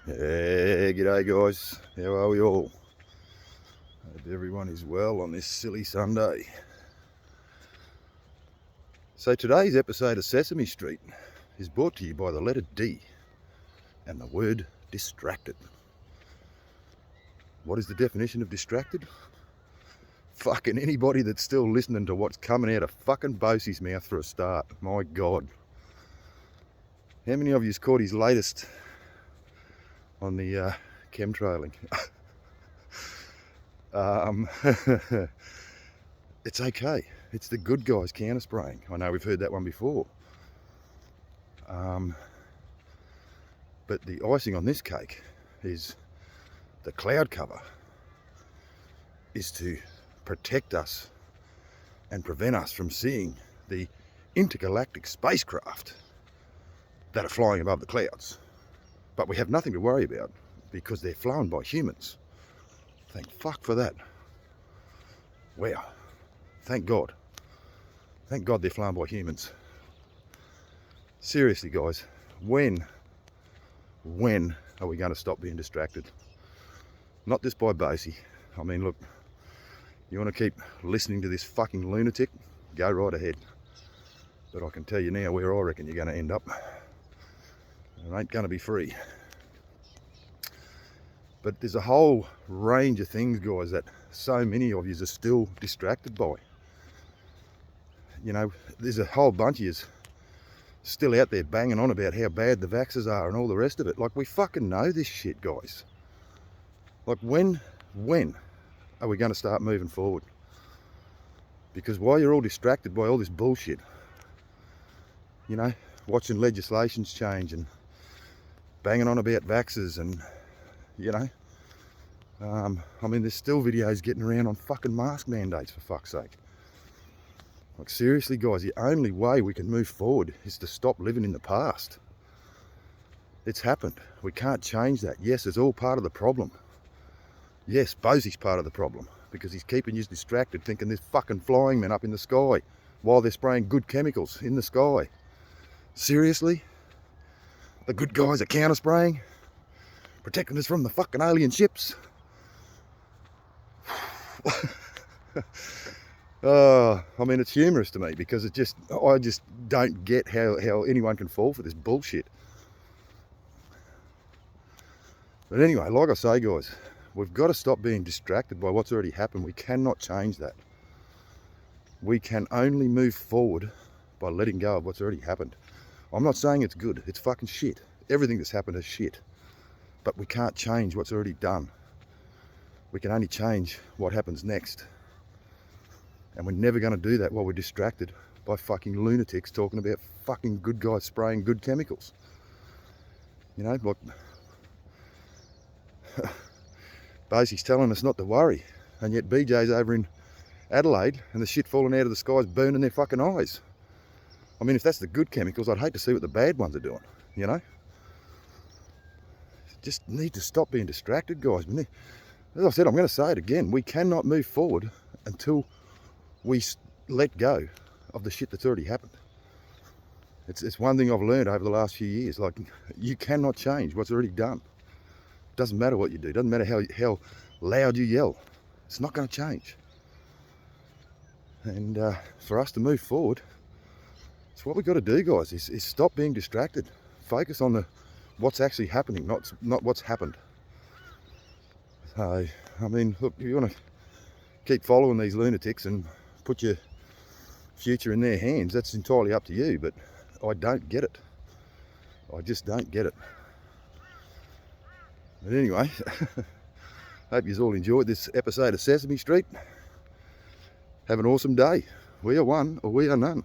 Yeah, g'day guys. How are we all? Hope everyone is well on this silly Sunday. So today's episode of Sesame Street is brought to you by the letter D and the word distracted. What is the definition of distracted? Fucking anybody that's still listening to what's coming out of fucking Bosi's mouth for a start. My God. How many of you's caught his latest on the chemtrailing? It's okay. It's the good guys counter spraying. I know we've heard that one before. But the icing on this cake is the cloud cover is to protect us and prevent us from seeing the intergalactic spacecraft that are flying above the clouds. But we have nothing to worry about because they're flown by humans. Thank fuck for that. Wow. Thank God. Thank God they're flown by humans. Seriously, guys, when are we going to stop being distracted? Not just by Bosi. I mean, look, you want to keep listening to this fucking lunatic? Go right ahead. But I can tell you now where I reckon you're going to end up. It ain't going to be free. But there's a whole range of things, guys, that so many of you are still distracted by. You know, there's a whole bunch of you still out there banging on about how bad the vaxxers are and all the rest of it. Like, we fucking know this shit, guys. Like, when are we going to start moving forward? Because while you're all distracted by all this bullshit, you know, watching legislations change and banging on about vaxxers and, you know, I mean, there's still videos getting around on fucking mask mandates, for fuck's sake. Like, seriously, guys, the only way we can move forward is to stop living in the past. It's happened. We can't change that. Yes, it's all part of the problem. Yes, Bosi's part of the problem because he's keeping you distracted thinking there's fucking flying men up in the sky while they're spraying good chemicals in the sky. Seriously? The good guys are counter spraying, protecting us from the fucking alien ships. I mean, it's humorous to me because I just don't get how anyone can fall for this bullshit. But anyway, like I say, guys, we've got to stop being distracted by what's already happened. We cannot change that. We can only move forward by letting go of what's already happened. I'm not saying it's good. It's fucking shit. Everything that's happened is shit. But we can't change what's already done. We can only change what happens next. And we're never going to do that while we're distracted by fucking lunatics talking about fucking good guys spraying good chemicals. You know, like, Bosi's telling us not to worry, and yet BJ's over in Adelaide and the shit falling out of the sky's burning their fucking eyes. I mean, if that's the good chemicals, I'd hate to see what the bad ones are doing, you know? Just need to stop being distracted, guys. As I said, I'm going to say it again, we cannot move forward until we let go of the shit that's already happened. It's one thing I've learned over the last few years. Like, you cannot change what's already done. Doesn't matter what you do. Doesn't matter how loud you yell. It's not going to change. And for us to move forward, it's what we've got to do, guys, is stop being distracted. Focus on what's actually happening, not what's happened. So, I mean, look, if you want to keep following these lunatics and put your future in their hands, that's entirely up to you, but I don't get it. I just don't get it. But anyway, hope you all enjoyed this episode of Sesame Street. Have an awesome day. We are one or we are none.